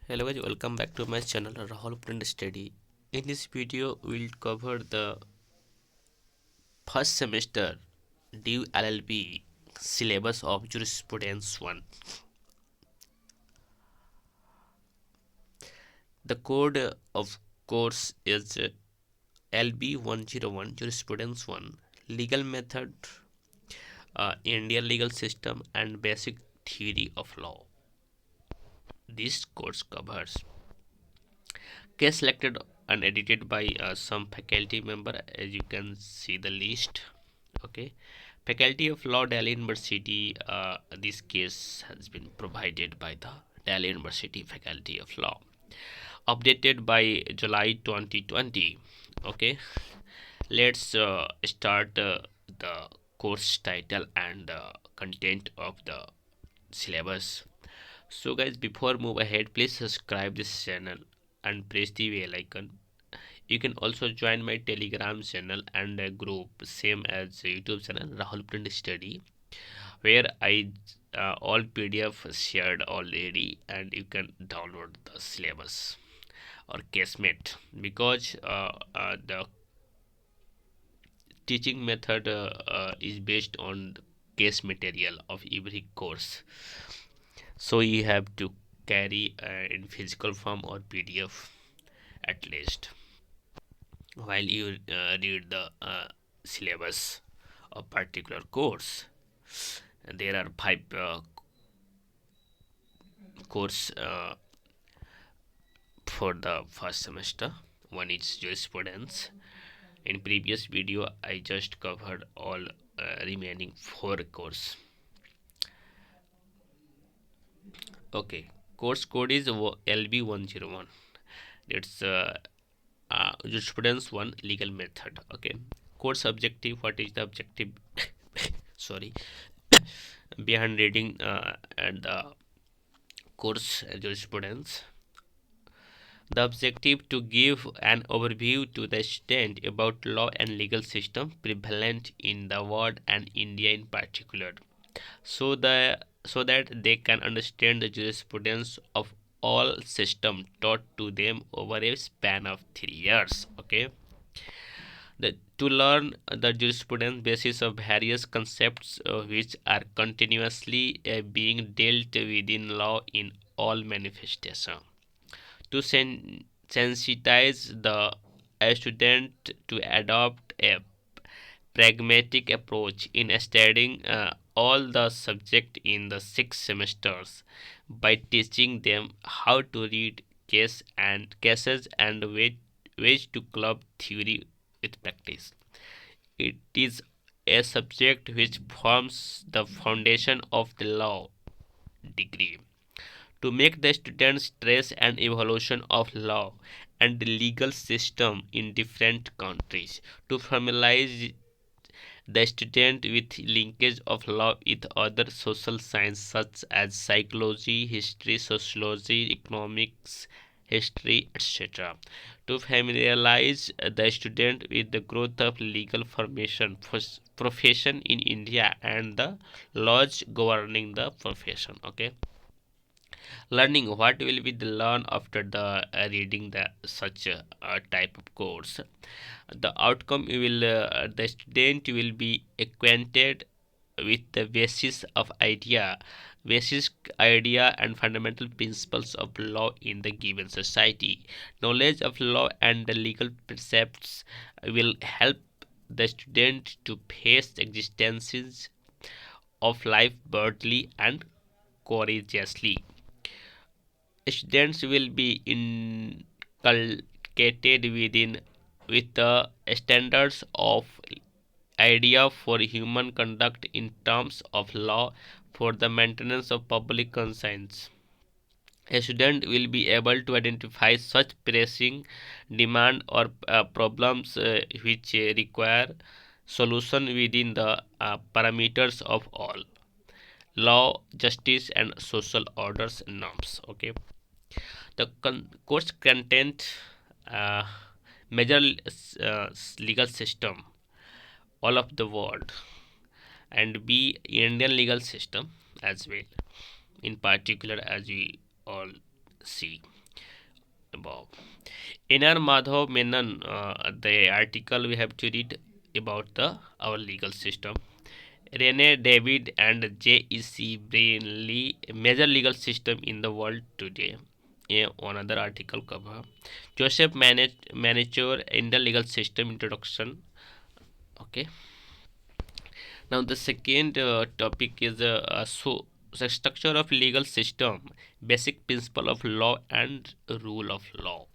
Hello guys, welcome back to my channel Rahul Print Study. In this video, we'll cover the first semester DU LLB syllabus of Jurisprudence 1. The code of course is LB 101 Jurisprudence 1 Legal Method, Indian Legal System and Basic Theory of Law. This course covers case selected and edited by some faculty member, as you can see the list. Okay, faculty of law, Delhi University. This case has been provided by the Delhi University faculty of law, updated by July 2020. Okay, let's start the course title and the content of the syllabus. So guys, before move ahead, please subscribe this channel and press the bell icon. You can also join my Telegram channel and a group same as YouTube channel Rahul Print Study, where I all PDF shared already, and you can download the syllabus or casemate, because the teaching method is based on the case material of every course, so you have to carry in physical form or PDF at least while you read the syllabus of particular course. And there are five course for the first semester. One is jurisprudence. In previous video I just covered all remaining four course. Okay, course code is LB 101. It's jurisprudence 1 legal method. Okay, course objective. What is the objective? Sorry, behind reading and the course jurisprudence. The objective to give an overview to the student about law and legal system prevalent in the world and India in particular, so that they can understand the jurisprudence of all system taught to them over a span of 3 years. Okay, to learn the jurisprudence basis of various concepts which are continuously being dealt within law in all manifestation, to sensitize the student to adopt a pragmatic approach in studying all the subject in the 6 semesters, by teaching them how to read cases and ways to club theory with practice. It is a subject which forms the foundation of the law degree, to make the students trace an evolution of law and the legal system in different countries, to familiarize the student with linkage of law with other social sciences such as psychology, history, sociology, economics, history, etc. To familiarize the student with the growth of legal formation profession in India and the laws governing the profession. Okay, learning. What will be the learn after the reading the such type of course? The outcome, you will the student will be acquainted with the basis idea and fundamental principles of law in the given society. Knowledge of law and the legal precepts will help the student to face existences of life boldly and courageously. Students will be inculcated with the standards of idea for human conduct in terms of law for the maintenance of public conscience. A student will be able to identify such pressing demand or problems which require solution within the parameters of all law, justice, and social orders norms. Okay, the course content, uh, major legal system all of the world, and B, Indian legal system as well, in particular, as we all see. above. N.R. Madhav Menon, the article we have to read about the our legal system. Rene David and J.E.C. Brainley, major legal system in the world today. Another article cover. Joseph Manager Indian legal system introduction. Okay. Now the second topic is the structure of legal system, basic principle of law and rule of law.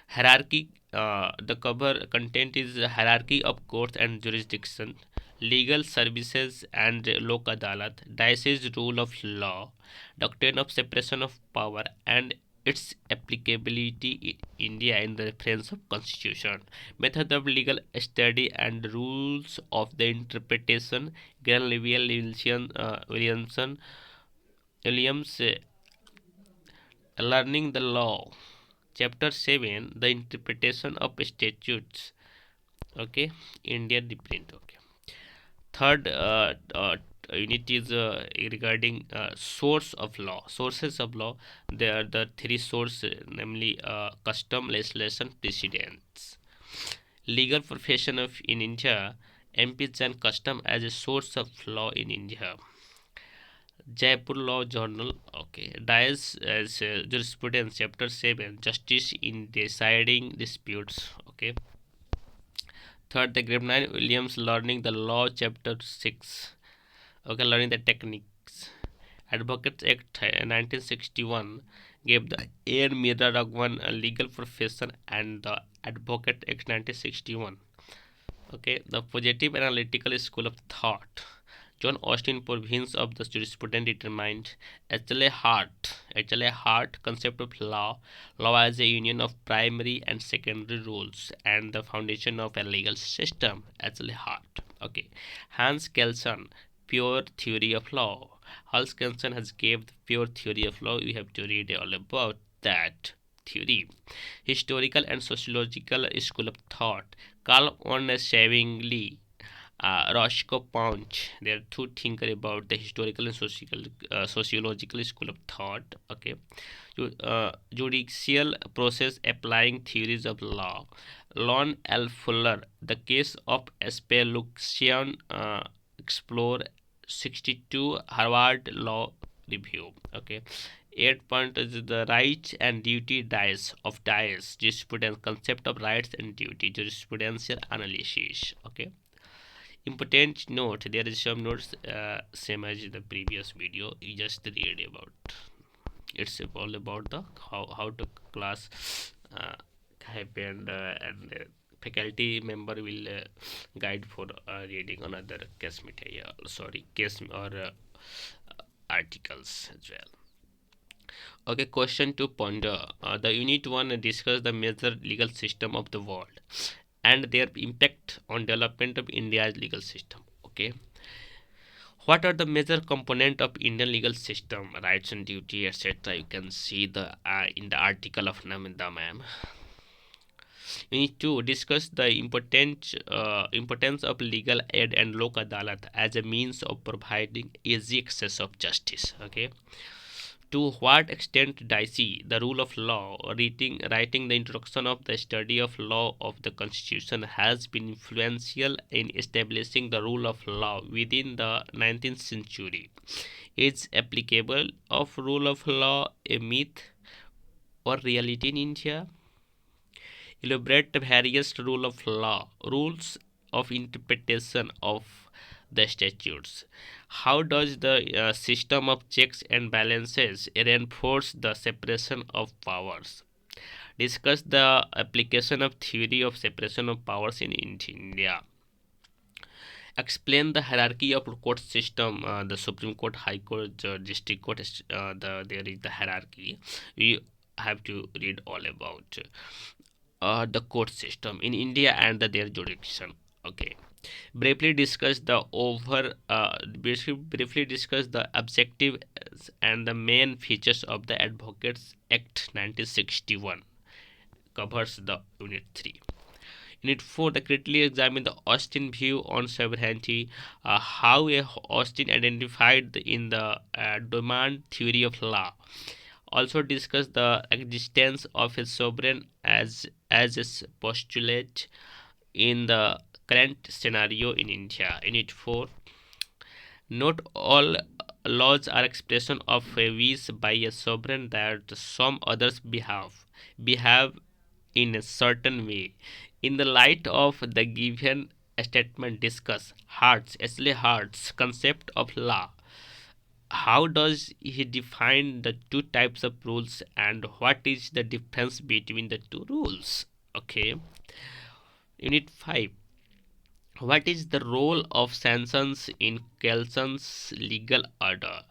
Hierarchy. The cover content is hierarchy of courts and jurisdiction, legal services and lok adalat, diocese rule of law, doctrine of separation of power and its applicability in India in the reference of constitution, method of legal study and rules of the interpretation. Williams, learning the law. Chapter 7, the interpretation of statutes. Okay, Indian reprint. Okay. Third unit is regarding source of law, sources of law. There are the three sources, namely custom, legislation, precedents. Legal profession of in India, MPs and custom as a source of law in India. Jaipur Law Journal. Okay. Dias as jurisprudence. Chapter 7, justice in deciding disputes. Okay. Third, the Gribnine Williams learning the law. Chapter 6. Okay, learning the techniques. Advocates Act 1961 gave the Air Mira Raghavan a legal profession, and the Advocate Act 1961. Okay, the positive analytical school of thought. John Austin province of the jurisprudence determined H.L.A. Hart concept of law as a union of primary and secondary rules and the foundation of a legal system. H.L.A. Hart. Okay, Hans Kelsen, pure theory of law. Hans Kelsen has gave the pure theory of law. We have to read all about that theory. Historical and sociological school of thought. Carl Ernest Savingly, Roscoe Punch. There are two thinkers about the historical and sociological school of thought. Okay, judicial process applying theories of law. Lon L. Fuller, the case of Spelunkian, explore 62 Harvard Law Review. Okay, 8 point is the rights and duty of dice jurisprudence, concept of rights and duty, jurisprudential analysis. Okay, important note, there is some notes same as the previous video. You just read about, it's all about the how to class happened, and faculty member will guide for reading another case material, sorry, case or articles as well. Okay, question to ponder. The unit 1 discuss the major legal system of the world and their impact on development of India's legal system. Okay, what are the major component of Indian legal system, rights and duty, etc. You can see the in the article of Namita ma'am. We need to discuss the importance of legal aid and lok adalat as a means of providing easy access of justice. Okay, to what extent Dicey, the rule of law, writing the introduction of the study of law of the Constitution, has been influential in establishing the rule of law within the 19th century. Is applicable of rule of law a myth or reality in India? Elaborate the various rules of interpretation of the statutes. How does the system of checks and balances reinforce the separation of powers? Discuss the application of theory of separation of powers in India. Explain the hierarchy of court system. The Supreme Court, High Court, District Court. There is the hierarchy. We have to read all about the court system in India and their jurisdiction. Okay, briefly discuss the objective and the main features of the Advocates Act 1961. Covers the unit 3. Unit 4, the critically examine the Austin view on sovereignty, how Austin identified in the demand theory of law, Also discuss the existence of a sovereign as a postulate in the current scenario in India. Unit 4. Not all laws are expression of a wish by a sovereign that some others behave in a certain way. In the light of the given statement, discuss Hart's concept of law. How does he define the two types of rules and what is the difference between the two rules? Okay. Unit 5. What is the role of sanctions in Kelson's legal order?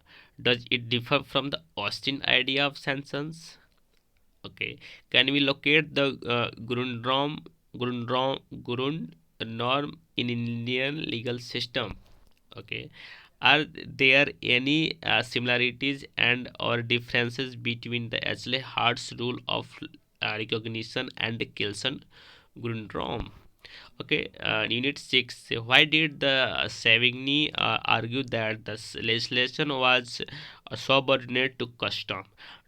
Does it differ from the Austin idea of sanctions? Okay. Can we locate the Grund norm in Indian legal system? Okay. Are there any similarities and or differences between the Ashley Hart's rule of recognition and the Kelson Grundrom? Okay, Unit 6. Why did the Savigny argue that the legislation was subordinate to custom?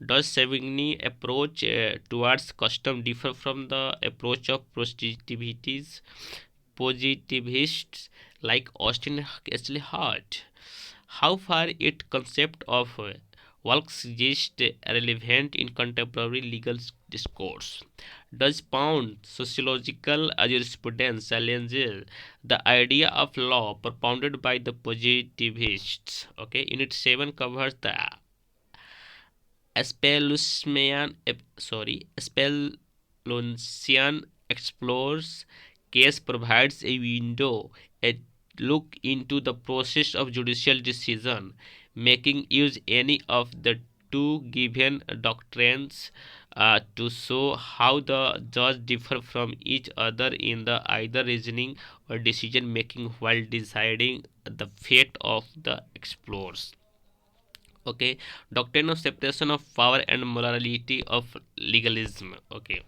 Does Savigny approach towards custom differ from the approach of positivists like Austin Ashley Hart? How far its concept of work suggests relevant in contemporary legal discourse? Does Pound sociological jurisprudence challenges the idea of law propounded by the positivists? Okay, Unit 7 covers the Spelunsian explores case provides a window, a look into the process of judicial decision making. Use any of the two given doctrines to show how the judge differ from each other in the either reasoning or decision making while deciding the fate of the explorers. Okay, doctrine of separation of power and morality of legalism. Okay,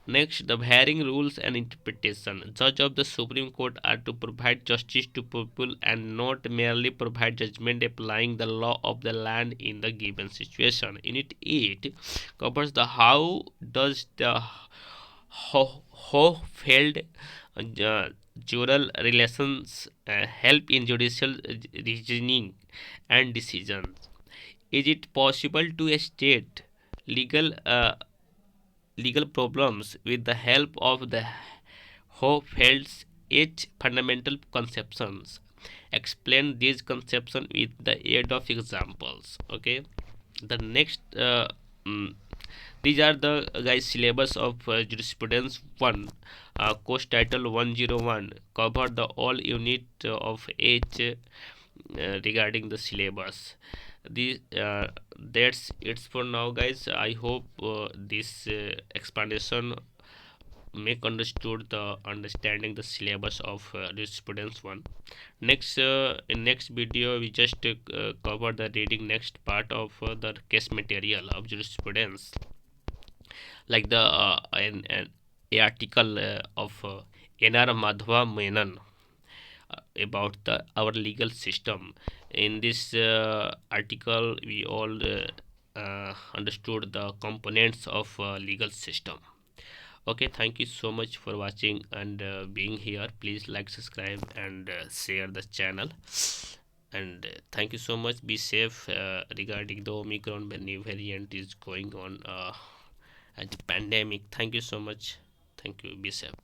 next, the varying rules and interpretation. Judge of the Supreme Court are to provide justice to people and not merely provide judgment applying the law of the land in the given situation. Unit 8 covers the how does the Hofeld jural relations help in judicial reasoning and decisions. Is it possible to state legal legal problems with the help of the Hofeld's eight fundamental conceptions? Explain these conceptions with the aid of examples. Okay, the next mm, these are the guys syllabus of jurisprudence 1. Course title 101 cover the all unit of H regarding the syllabus. The That's it's for now, guys. I hope this explanation make understood the understanding the syllabus of jurisprudence 1. Next in next video we just cover the reading next part of the case material of jurisprudence, like the an a article of N.R. Madhva Menon about the our legal system. In this article we all understood the components of legal system. Okay, thank you so much for watching and being here. Please like, subscribe and share the channel. And thank you so much. Be safe regarding the Omicron new variant is going on and pandemic. Thank you so much. Thank you. Be safe.